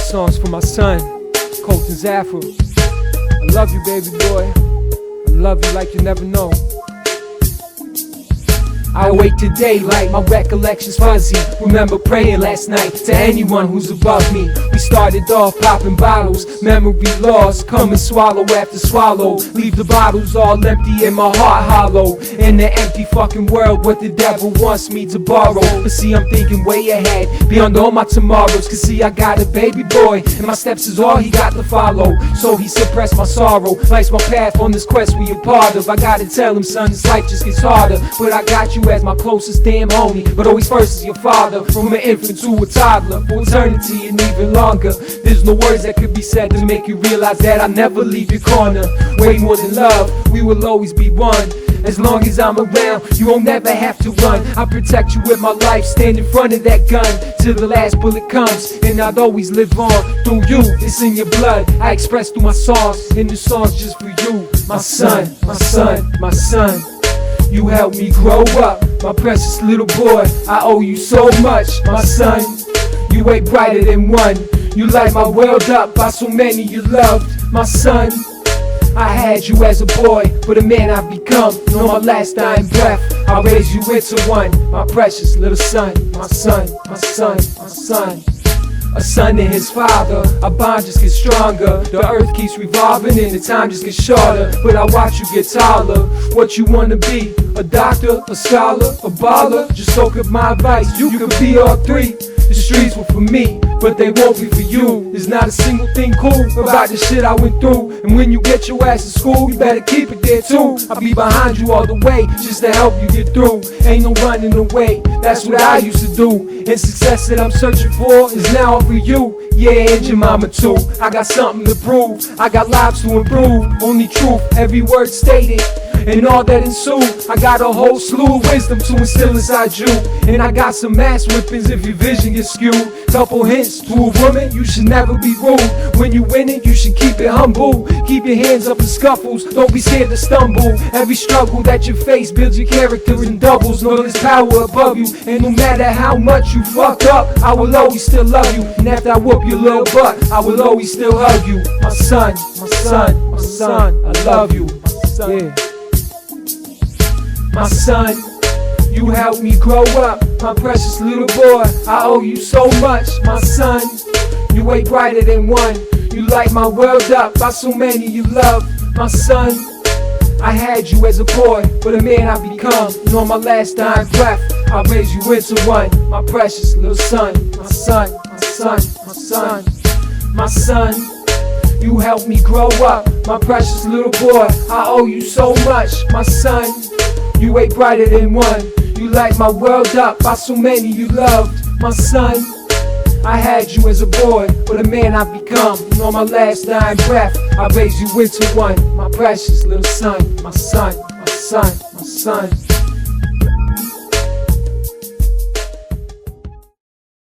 This song's for my son, Colton's Afro. I love you, baby boy. I love you like you never know. I wake to daylight, my recollection's fuzzy. Remember praying last night to anyone who's above me. We started off popping bottles, memory lost, come and swallow after swallow. Leave the bottles all empty and my heart hollow. In the empty fucking world, what the devil wants me to borrow. But see, I'm thinking way ahead, beyond all my tomorrows. Cause see, I got a baby boy, and my steps is all he got to follow. So he suppressed my sorrow, lights my path on this quest we a part of. I gotta tell him, son, this life just gets harder. But I got you as my closest damn homie, but always first is your father. From an infant to a toddler, for eternity and even longer. There's no words that could be said to make you realize that I'll never leave your corner. Way more than love, we will always be one. As long as I'm around, you won't never have to run. I'll protect you with my life, stand in front of that gun till the last bullet comes. And I'll always live on through you, it's in your blood. I express through my songs, and the songs just for you. My son, my son, my son. You helped me grow up, my precious little boy. I owe you so much, my son. You way brighter than one. You light my world up by so many you loved, my son. I had you as a boy, but a man I've become. On my last dying breath, I'll raise you into one. My precious little son, my son, my son, my son. A son and his father, our bond just gets stronger. The earth keeps revolving and the time just gets shorter. But I watch you get taller. What you wanna be? A doctor, a scholar, a baller? Just soak up my advice, you could be all three. The streets were for me, but they won't be for you. There's not a single thing cool about the shit I went through. And when you get your ass to school, you better keep it there too. I'll be behind you all the way, just to help you get through. Ain't no running away, that's what I used to do. And success that I'm searching for is now all for you. Yeah, and your mama too. I got something to prove, I got lives to improve. Only truth, every word stated, and all that ensued. I got a whole slew of wisdom to instill inside you. And I got some ass whippings if your vision gets skewed. Couple hints to a woman, you should never be rude. When you win it, you should keep it humble. Keep your hands up in scuffles, don't be scared to stumble. Every struggle that you face builds your character in doubles. Know there's power above you, and no matter how much you fuck up, I will always still love you. And after I whoop your little butt, I will always still hug you. My son, my son, my son, I love you, my son. Yeah. My son, you helped me grow up, my precious little boy. I owe you so much, my son. You way brighter than one. You light my world up by so many you love, my son. I had you as a boy, but a man I've become. And on my last dying breath, I'll raise you into one. My precious little son, my son, my son, my son, my son. You helped me grow up, my precious little boy. I owe you so much, my son. You way brighter than one. You light my world up by so many you loved, my son. I had you as a boy, but a man I've become. And on my last dying breath, I raise you into one. My precious little son, my son, my son, my son.